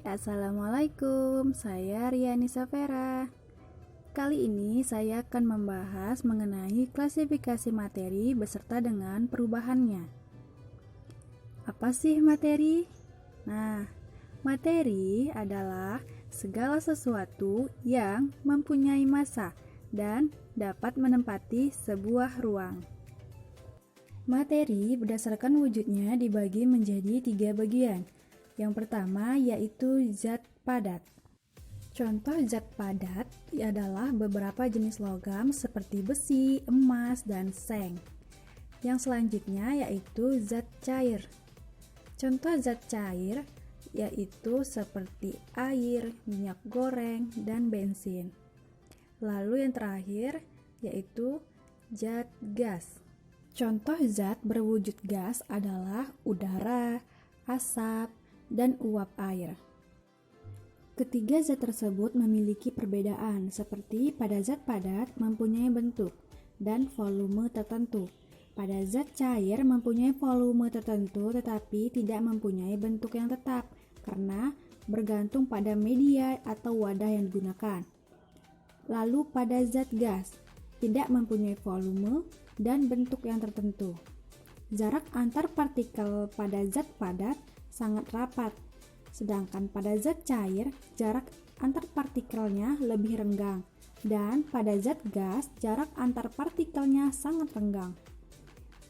Assalamualaikum. Saya Riani Safera. Kali ini saya akan membahas mengenai klasifikasi materi beserta dengan perubahannya. Apa sih materi? Nah, materi adalah segala sesuatu yang mempunyai massa dan dapat menempati sebuah ruang. Materi berdasarkan wujudnya dibagi menjadi 3 bagian. Yang pertama yaitu zat padat. Contoh zat padat adalah beberapa jenis logam seperti besi, emas, dan seng. Yang selanjutnya yaitu zat cair. Contoh zat cair yaitu seperti air, minyak goreng, dan bensin. Lalu yang terakhir yaitu zat gas. Contoh zat berwujud gas adalah udara, asap, dan uap air. Ketiga zat tersebut memiliki perbedaan, seperti pada zat padat mempunyai bentuk dan volume tertentu. Pada zat cair mempunyai volume tertentu tetapi tidak mempunyai bentuk yang tetap karena bergantung pada media atau wadah yang digunakan. Lalu pada zat gas tidak mempunyai volume dan bentuk yang tertentu. Jarak antar partikel pada zat padat sangat rapat, sedangkan pada zat cair jarak antar partikelnya lebih renggang, dan pada zat gas jarak antar partikelnya sangat renggang.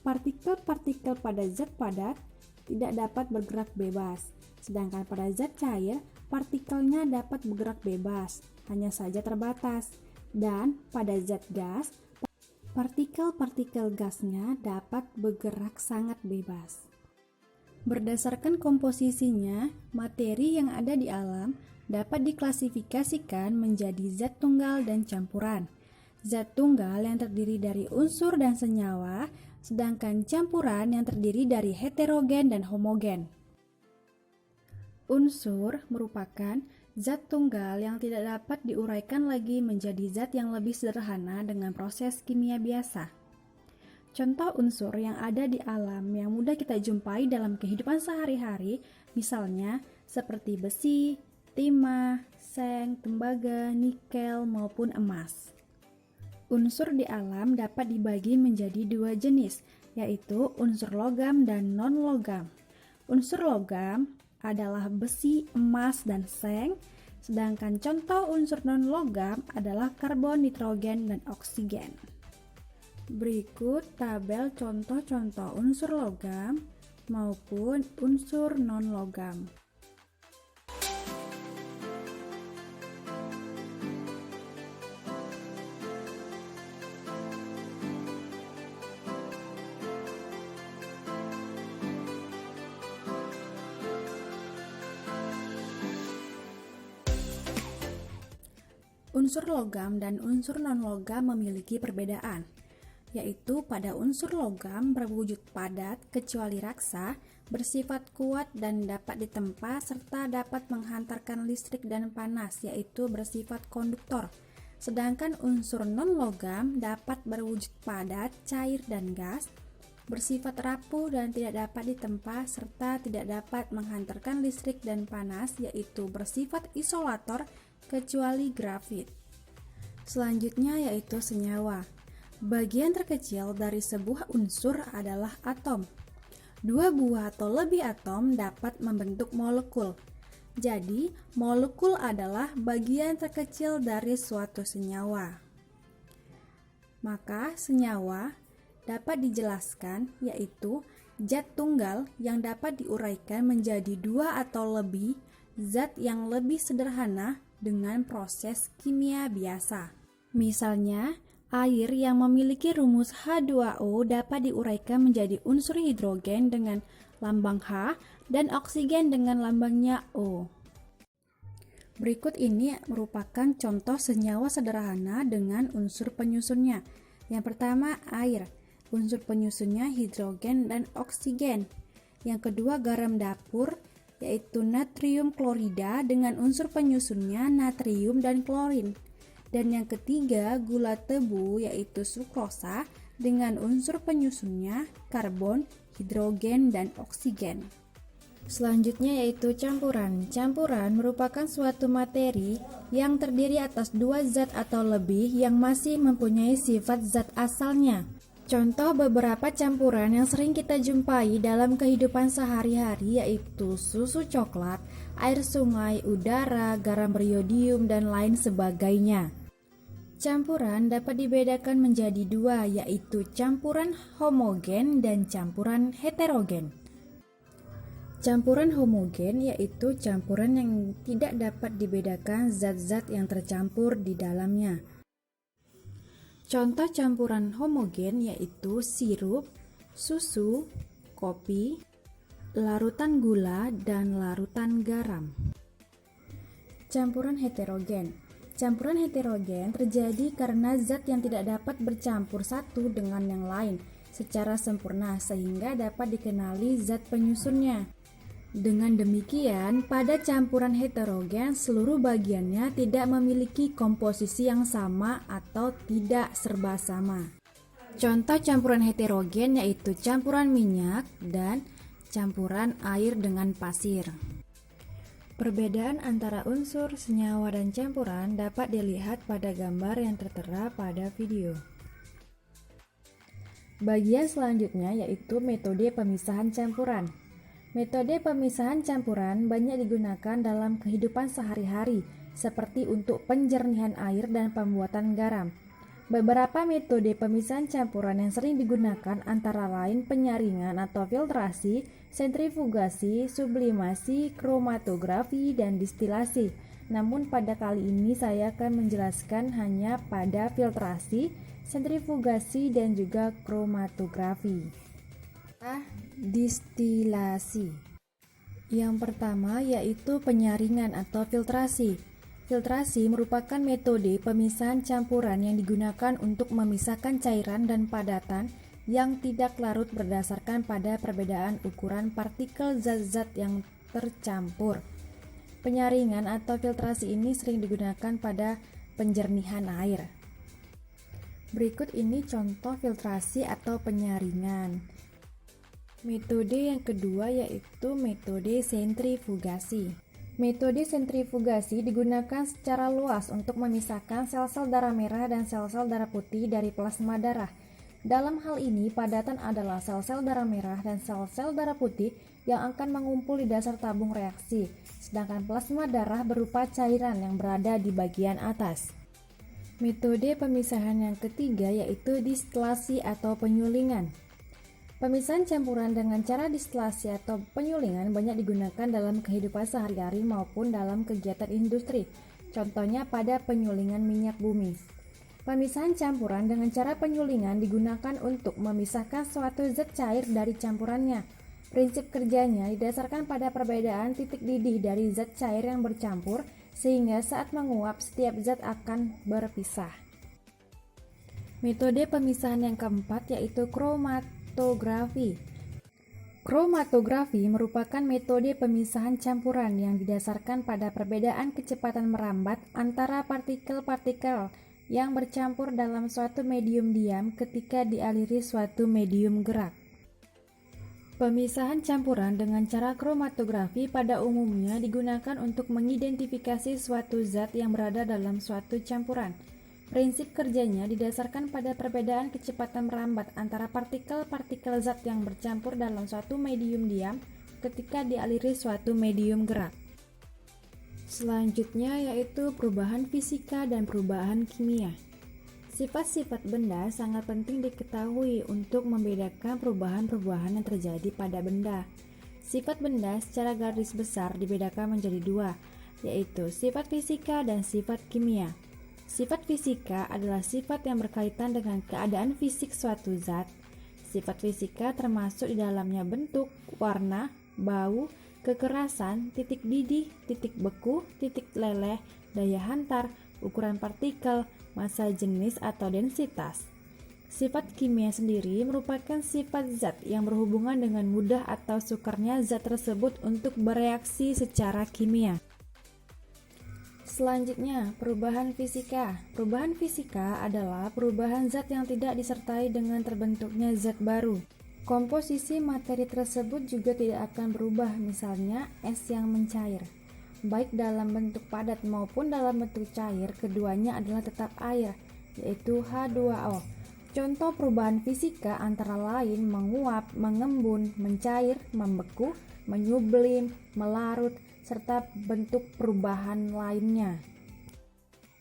Partikel-partikel pada zat padat tidak dapat bergerak bebas, sedangkan pada zat cair partikelnya dapat bergerak bebas, hanya saja terbatas, dan pada zat gas partikel-partikel gasnya dapat bergerak sangat bebas. Berdasarkan komposisinya, materi yang ada di alam dapat diklasifikasikan menjadi zat tunggal dan campuran. Zat tunggal yang terdiri dari unsur dan senyawa, sedangkan campuran yang terdiri dari heterogen dan homogen. Unsur merupakan zat tunggal yang tidak dapat diuraikan lagi menjadi zat yang lebih sederhana dengan proses kimia biasa. Contoh unsur yang ada di alam yang mudah kita jumpai dalam kehidupan sehari-hari, misalnya seperti besi, timah, seng, tembaga, nikel, maupun emas. Unsur di alam dapat dibagi menjadi 2 jenis, yaitu unsur logam dan non-logam. Unsur logam adalah besi, emas, dan seng, sedangkan contoh unsur non-logam adalah karbon, nitrogen, dan oksigen. Berikut tabel contoh-contoh unsur logam maupun unsur non-logam. Unsur logam dan unsur non-logam memiliki perbedaan, yaitu pada unsur logam berwujud padat kecuali raksa, bersifat kuat dan dapat ditempa serta dapat menghantarkan listrik dan panas, yaitu bersifat konduktor. Sedangkan unsur non-logam dapat berwujud padat, cair, dan gas, bersifat rapuh dan tidak dapat ditempa serta tidak dapat menghantarkan listrik dan panas, yaitu bersifat isolator kecuali grafit. Selanjutnya yaitu senyawa. Bagian terkecil dari sebuah unsur adalah atom. 2 buah atau lebih atom dapat membentuk molekul. Jadi, molekul adalah bagian terkecil dari suatu senyawa. Maka, senyawa dapat dijelaskan yaitu zat tunggal yang dapat diuraikan menjadi 2 atau lebih zat yang lebih sederhana dengan proses kimia biasa. Misalnya, air yang memiliki rumus H2O dapat diuraikan menjadi unsur hidrogen dengan lambang H dan oksigen dengan lambangnya O. Berikut ini merupakan contoh senyawa sederhana dengan unsur penyusunnya. Yang pertama, air. Unsur penyusunnya hidrogen dan oksigen. Yang kedua, garam dapur, yaitu natrium klorida dengan unsur penyusunnya natrium dan klorin. Dan yang ketiga, gula tebu yaitu sukrosa dengan unsur penyusunnya karbon, hidrogen, dan oksigen. Selanjutnya yaitu campuran. Campuran merupakan suatu materi yang terdiri atas dua zat atau lebih yang masih mempunyai sifat zat asalnya. Contoh beberapa campuran yang sering kita jumpai dalam kehidupan sehari-hari yaitu susu coklat, air sungai, udara, garam beriodium, dan lain sebagainya. Campuran dapat dibedakan menjadi dua, yaitu campuran homogen dan campuran heterogen. Campuran homogen yaitu campuran yang tidak dapat dibedakan zat-zat yang tercampur di dalamnya. Contoh campuran homogen yaitu sirup, susu, kopi, larutan gula, dan larutan garam. Campuran heterogen. Campuran heterogen terjadi karena zat yang tidak dapat bercampur satu dengan yang lain secara sempurna sehingga dapat dikenali zat penyusunnya. Dengan demikian, pada campuran heterogen seluruh bagiannya tidak memiliki komposisi yang sama atau tidak serba sama. Contoh campuran heterogen yaitu campuran minyak dan campuran air dengan pasir. Perbedaan antara unsur, senyawa, dan campuran dapat dilihat pada gambar yang tertera pada video. Bagian selanjutnya yaitu metode pemisahan campuran. Metode pemisahan campuran banyak digunakan dalam kehidupan sehari-hari, seperti untuk penjernihan air dan pembuatan garam. Beberapa metode pemisahan campuran yang sering digunakan antara lain penyaringan atau filtrasi, sentrifugasi, sublimasi, kromatografi, dan distilasi. Namun pada kali ini saya akan menjelaskan hanya pada filtrasi, sentrifugasi, dan juga kromatografi. Distilasi. Yang pertama yaitu penyaringan atau filtrasi. Filtrasi merupakan metode pemisahan campuran yang digunakan untuk memisahkan cairan dan padatan yang tidak larut berdasarkan pada perbedaan ukuran partikel zat-zat yang tercampur. Penyaringan atau filtrasi ini sering digunakan pada penjernihan air. Berikut ini contoh filtrasi atau penyaringan. Metode yang kedua yaitu metode sentrifugasi. Metode sentrifugasi digunakan secara luas untuk memisahkan sel-sel darah merah dan sel-sel darah putih dari plasma darah. Dalam hal ini, padatan adalah sel-sel darah merah dan sel-sel darah putih yang akan mengumpul di dasar tabung reaksi, sedangkan plasma darah berupa cairan yang berada di bagian atas. Metode pemisahan yang ketiga yaitu distilasi atau penyulingan. Pemisahan campuran dengan cara distilasi atau penyulingan banyak digunakan dalam kehidupan sehari-hari maupun dalam kegiatan industri. Contohnya pada penyulingan minyak bumi. Pemisahan campuran dengan cara penyulingan digunakan untuk memisahkan suatu zat cair dari campurannya. Prinsip kerjanya didasarkan pada perbedaan titik didih dari zat cair yang bercampur, sehingga saat menguap setiap zat akan berpisah. Metode pemisahan yang keempat yaitu kromatografi. Kromatografi merupakan metode pemisahan campuran yang didasarkan pada perbedaan kecepatan merambat antara partikel-partikel yang bercampur dalam suatu medium diam ketika dialiri suatu medium gerak. Pemisahan campuran dengan cara kromatografi pada umumnya digunakan untuk mengidentifikasi suatu zat yang berada dalam suatu campuran. Prinsip kerjanya didasarkan pada perbedaan kecepatan merambat antara partikel-partikel zat yang bercampur dalam suatu medium diam ketika dialiri suatu medium gerak. Selanjutnya yaitu perubahan fisika dan perubahan kimia. Sifat-sifat benda sangat penting diketahui untuk membedakan perubahan-perubahan yang terjadi pada benda. Sifat benda secara garis besar dibedakan menjadi dua, yaitu sifat fisika dan sifat kimia. Sifat fisika adalah sifat yang berkaitan dengan keadaan fisik suatu zat. Sifat fisika termasuk di dalamnya bentuk, warna, bau, kekerasan, titik didih, titik beku, titik leleh, daya hantar, ukuran partikel, massa jenis atau densitas. Sifat kimia sendiri merupakan sifat zat yang berhubungan dengan mudah atau sukarnya zat tersebut untuk bereaksi secara kimia. Selanjutnya, perubahan fisika. Perubahan fisika adalah perubahan zat yang tidak disertai dengan terbentuknya zat baru. Komposisi materi tersebut juga tidak akan berubah, misalnya es yang mencair. Baik dalam bentuk padat maupun dalam bentuk cair, keduanya adalah tetap air, yaitu H2O. Contoh perubahan fisika antara lain menguap, mengembun, mencair, membeku, menyublim, melarut, serta bentuk perubahan lainnya.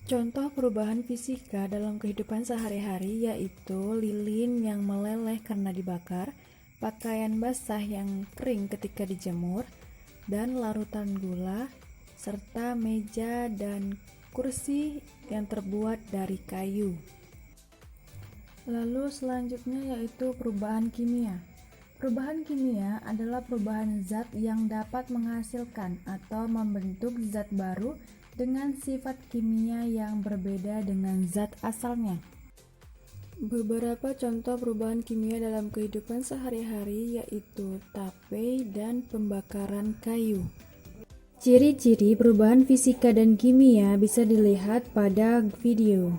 Contoh perubahan fisika dalam kehidupan sehari-hari yaitu lilin yang meleleh karena dibakar, pakaian basah yang kering ketika dijemur, dan larutan gula, serta meja dan kursi yang terbuat dari kayu. Lalu selanjutnya yaitu perubahan kimia. Perubahan kimia adalah perubahan zat yang dapat menghasilkan atau membentuk zat baru dengan sifat kimia yang berbeda dengan zat asalnya. Beberapa contoh perubahan kimia dalam kehidupan sehari-hari yaitu tape dan pembakaran kayu. Ciri-ciri perubahan fisika dan kimia bisa dilihat pada video.